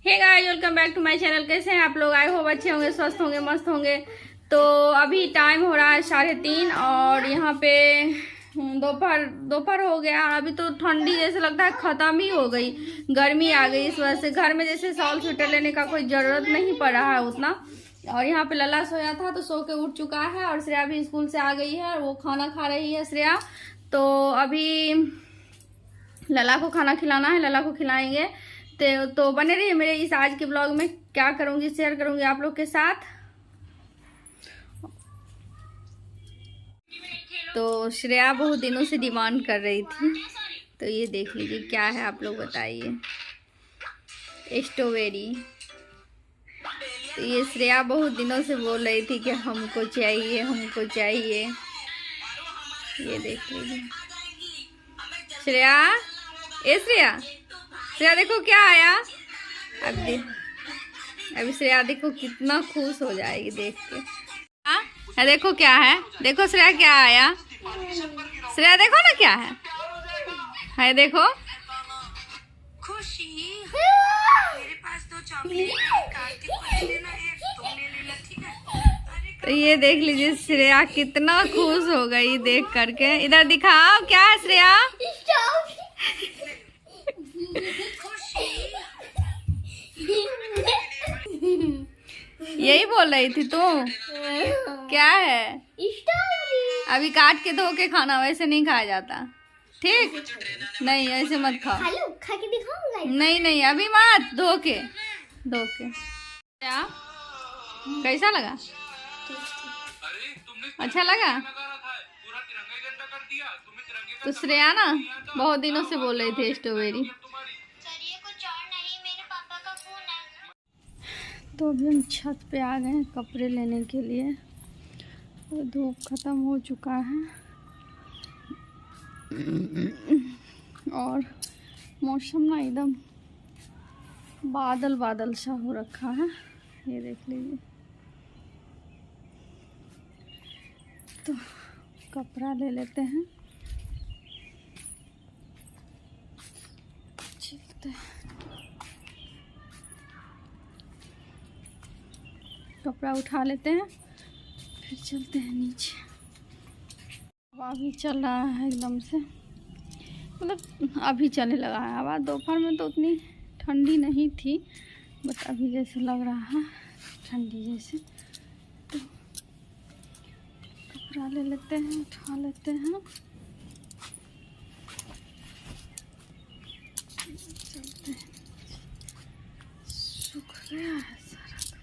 Hey guys, welcome back to my channel. कैसे हैं आप लोग? आई होप अच्छे होंगे, स्वस्थ होंगे, मस्त होंगे। तो अभी टाइम हो रहा है 3:30 और यहाँ पे दोपहर दोपहर हो गया। अभी तो ठंडी जैसे लगता है ख़त्म ही हो गई, गर्मी आ गई। इस वजह से घर में जैसे शॉल स्वेटर लेने का कोई ज़रूरत नहीं पड़ रहा है उतना। और यहाँ पे लला सोया था तो सो के उठ चुका है और श्रेया भी स्कूल से आ गई है और वो खाना खा रही है श्रेया। तो अभी लला को खाना खिलाना है, लला को खिलाएंगे। तो बने रहिए मेरे इस आज के ब्लॉग में। क्या करूंगी, शेयर करूंगी आप लोग के साथ। तो श्रेया बहुत दिनों से डिमांड कर रही थी, तो ये देख लीजिए क्या है, आप लोग बताइए। स्ट्रॉबेरी। तो ये श्रेया बहुत दिनों से बोल रही थी कि हमको चाहिए, हमको चाहिए। ये देख लीजिए श्रेया। श्रेया, श्रेया देखो क्या आया। अभी श्रेया देखो कितना खुश हो जाएगी देख के। हाँ देखो क्या है, देखो श्रेया क्या आया। श्रेया देखो ना क्या है देखो। खुशी मेरे पास 2 चॉकलेट है, कार्तिक को लेना है, तुम ले लेना, ठीक है। तो ये देख लीजिए श्रेया कितना खुश हो गई देख करके। इधर दिखाओ क्या है श्रेया। यही बोल रही थी तू। क्या है? अभी काट के धो के खाना, वैसे नहीं खाया जाता, ठीक? नहीं ऐसे मत खाओ। खा के दिखाऊंगा। नहीं नहीं अभी मत, धो के। क्या कैसा लगा? अच्छा लगा? तो श्रेया ना बहुत दिनों से बोल रही थी स्ट्रॉबेरी। तो अभी हम छत पे आ गए हैं कपड़े लेने के लिए। तो धूप ख़त्म हो चुका है और मौसम ना एकदम बादल बादल सा हो रखा है, ये देख लीजिए। तो कपड़ा ले लेते हैं, चलते हैं। कपड़ा उठा लेते हैं फिर चलते हैं नीचे। हवा भी चल रहा है एकदम से, मतलब अभी चलने लगा है हवा। दोपहर में तो उतनी ठंडी नहीं थी, बट अभी जैसे लग रहा है ठंडी जैसे। तो कपड़ा ले लेते हैं, उठा लेते हैं, चलते हैं। सूख गया है सारा कपड़ा।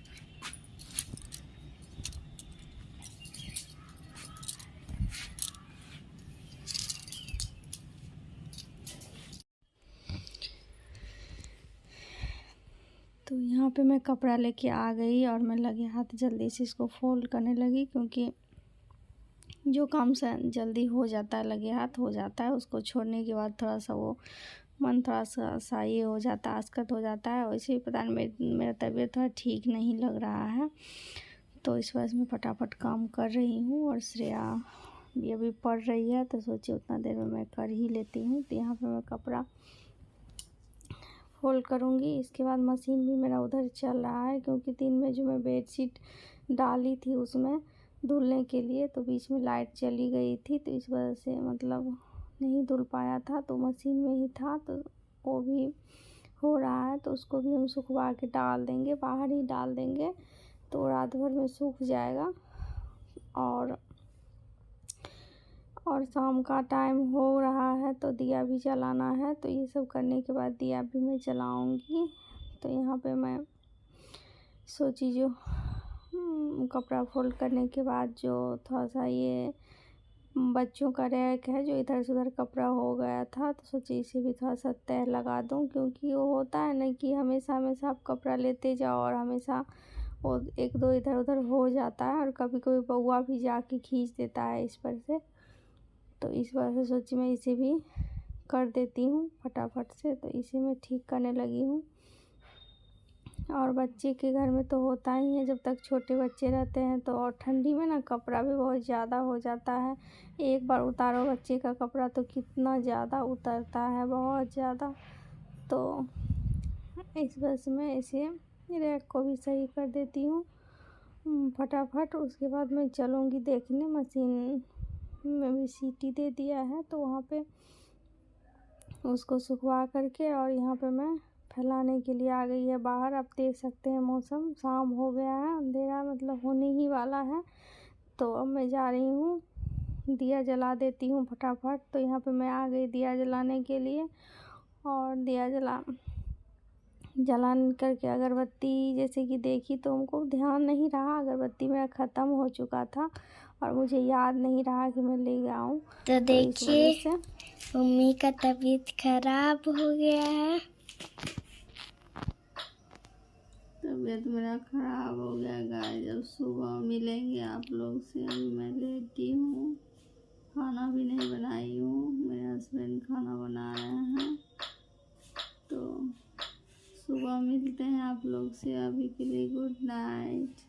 तो यहाँ पे मैं कपड़ा लेके आ गई और मैं लगे हाथ जल्दी से इसको फोल्ड करने लगी, क्योंकि जो काम से जल्दी हो जाता है लगे हाथ हो जाता है, उसको छोड़ने के बाद थोड़ा सा वो मन थोड़ा सा ये हो जाता है, आस्कत हो जाता है। वैसे ही पता नहीं मेरा तबीयत थोड़ा ठीक नहीं लग रहा है, तो इस वजह से मैं फटाफट काम कर रही हूँ। और श्रेया भी अभी पढ़ रही है, तो सोची उतना देर में मैं कर ही लेती हूँ। तो यहाँ पे मैं कपड़ा फोल्ड करूँगी, इसके बाद मशीन भी मेरा उधर चल रहा है, क्योंकि दिन में जो मैं बेडशीट डाली थी उसमें धुलने के लिए, तो बीच में लाइट चली गई थी, तो इस वजह से मतलब नहीं धुल पाया था। तो मशीन में ही था, तो वो भी हो रहा है, तो उसको भी हम सुखवा के डाल देंगे, बाहर ही डाल देंगे, तो रात भर में सूख जाएगा। और शाम का टाइम हो रहा है, तो दिया भी जलाना है, तो ये सब करने के बाद दिया भी मैं जलाऊंगी। तो यहाँ पे मैं सोची जो कपड़ा फोल्ड करने के बाद जो थोड़ा सा ये बच्चों का रैक है जो इधर से उधर कपड़ा हो गया था, तो सोची इसे भी थोड़ा सा तह लगा दूं, क्योंकि वो होता है ना कि हमेशा हमेशा आप कपड़ा लेते जाओ और हमेशा वो 1-2 इधर उधर हो जाता है, और कभी कभी बउआ भी जाके खींच देता है इस पर से। तो इस वजह से सोची मैं इसे भी कर देती हूँ फटाफट से, तो इसे मैं ठीक करने लगी हूँ। और बच्चे के घर में तो होता ही है, जब तक छोटे बच्चे रहते हैं तो, और ठंडी में ना कपड़ा भी बहुत ज़्यादा हो जाता है। एक बार उतारो बच्चे का कपड़ा तो कितना ज़्यादा उतरता है, बहुत ज़्यादा। तो इस बस में इसे रैक को भी सही कर देती हूँ फटाफट। उसके बाद मैं चलूँगी देखने, मशीन में भी सीटी दे दिया है तो वहाँ पे उसको सुखवा करके और यहाँ पे मैं फैलाने के लिए आ गई है बाहर। आप देख सकते हैं मौसम शाम हो गया है, अंधेरा मतलब होने ही वाला है। तो अब मैं जा रही हूँ, दिया जला देती हूँ फटाफट। तो यहाँ पे मैं आ गई दिया जलाने के लिए और दिया जलान करके अगरबत्ती जैसे कि देखी तो उनको ध्यान नहीं रहा, अगरबत्ती मेरा ख़त्म हो चुका था और मुझे याद नहीं रहा कि मैं ले आऊँ। तो देखिए मम्मी का तबीयत खराब हो गया है। तबीयत मेरा ख़राब हो गया गाइस। जब सुबह मिलेंगे आप लोग से। अभी मैं लेटी हूँ, खाना भी नहीं बनाई हूँ, मेरे हस्बैंड खाना बना रहे हैं। तो सुबह मिलते हैं आप लोग से। अभी के लिए गुड नाइट।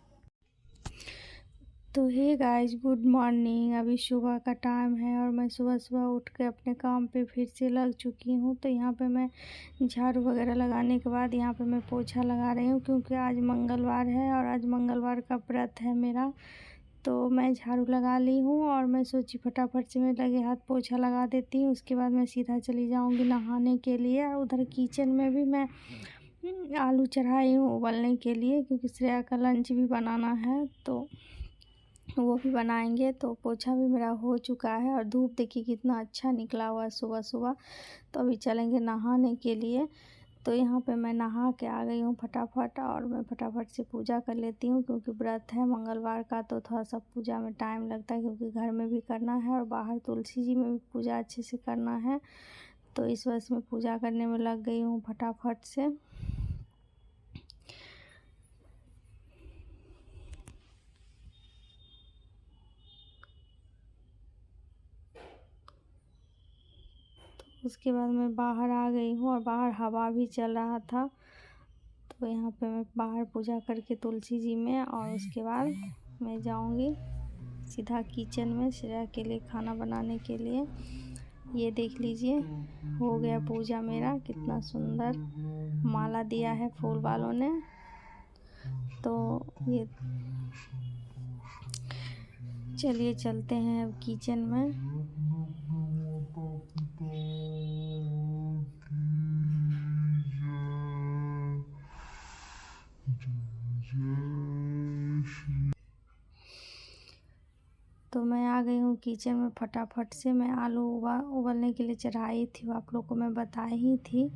तो हे गाइस गुड मॉर्निंग। अभी सुबह का टाइम है और मैं सुबह सुबह उठ के अपने काम पे फिर से लग चुकी हूँ। तो यहाँ पे मैं झाड़ू वगैरह लगाने के बाद यहाँ पे मैं पोछा लगा रही हूँ क्योंकि आज मंगलवार है और आज मंगलवार का व्रत है मेरा। तो मैं झाड़ू लगा ली हूँ और मैं सोची फटाफट से मैं लगे हाथ पोछा लगा देती हूँ। उसके बाद मैं सीधा चली जाऊँगी नहाने के लिए। और उधर किचन में भी मैं आलू चढ़ाई हूँ उबलने के लिए क्योंकि श्रेया का लंच भी बनाना है तो वो भी बनाएंगे। तो पोछा भी मेरा हो चुका है और धूप देखिए कितना अच्छा निकला हुआ है सुबह सुबह। तो अभी चलेंगे नहाने के लिए। तो यहाँ पे मैं नहा के आ गई हूँ फटाफट और मैं फटाफट से पूजा कर लेती हूँ क्योंकि व्रत है मंगलवार का। तो थोड़ा सा पूजा में टाइम लगता है क्योंकि घर में भी करना है और बाहर तुलसी जी में भी पूजा अच्छे से करना है। तो इस वजह से मैं पूजा करने में लग गई हूँ फटाफट से। उसके बाद मैं बाहर आ गई हूँ और बाहर हवा भी चल रहा था। तो यहाँ पे मैं बाहर पूजा करके तुलसी जी में और उसके बाद मैं जाऊँगी सीधा किचन में श्रेया के लिए खाना बनाने के लिए। ये देख लीजिए हो गया पूजा मेरा, कितना सुंदर माला दिया है फूल वालों ने। तो ये चलिए चलते हैं अब किचन में। तो मैं आ गई हूँ किचन में फटाफट से। मैं आलू उबलने के लिए चढ़ाई थी, वो आप लोग को मैं बताई ही थी।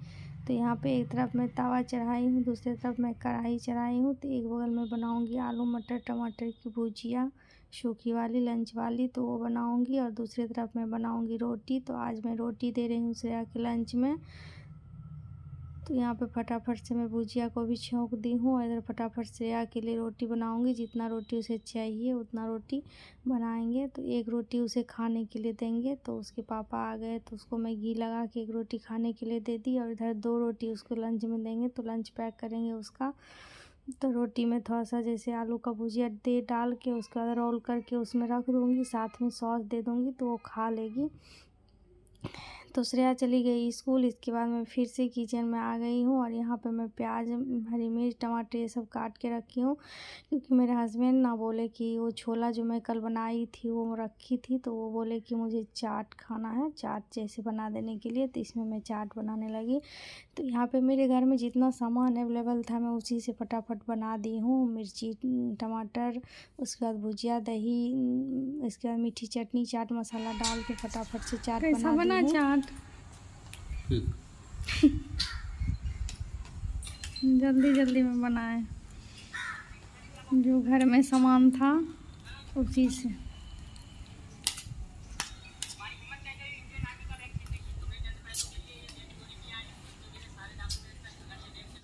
तो यहाँ पे एक तरफ मैं तवा चढ़ाई हूँ, दूसरी तरफ मैं कढ़ाई चढ़ाई हूँ। तो एक बगल में बनाऊँगी आलू मटर टमाटर की भुजिया सूखी वाली लंच वाली, तो वो बनाऊँगी और दूसरी तरफ मैं बनाऊँगी रोटी। तो आज मैं रोटी दे रही हूँ श्रेया के लंच में। तो यहाँ पे फटाफट से मैं भुजिया को भी छौंक दी हूँ और इधर फटाफट श्रेया के लिए रोटी बनाऊँगी। जितना रोटी उसे चाहिए उतना रोटी बनाएंगे। तो एक रोटी उसे खाने के लिए देंगे। तो उसके पापा आ गए तो उसको मैं घी लगा के एक रोटी खाने के लिए दे दी और इधर 2 रोटी उसको लंच में देंगे। तो लंच पैक करेंगे उसका। तो रोटी में थोड़ा सा जैसे आलू का भुजिया डाल के उसके बाद रोल करके उसमें रख दूँगी, साथ में सॉस दे दूँगी तो वो खा लेगी। तो श्रेया चली गई स्कूल। इसके बाद मैं फिर से किचन में आ गई हूँ और यहाँ पे मैं प्याज हरी मिर्च टमाटर ये सब काट के रखी हूँ क्योंकि मेरे हस्बैंड ना बोले कि वो छोला जो मैं कल बनाई थी वो रखी थी। तो वो बोले कि मुझे चाट खाना है, चाट जैसे बना देने के लिए। तो इसमें मैं चाट बनाने लगी। तो यहाँ पे मेरे घर में जितना सामान अवेलेबल था मैं उसी से फटाफट बना दी हूँ। मिर्ची टमाटर, उसके बाद भुजिया दही, इसके बाद मीठी चटनी चाट मसाला डाल के फटाफट से चाट बना दी हूँ। जल्दी में बनाए, जो घर में सामान था उसी से।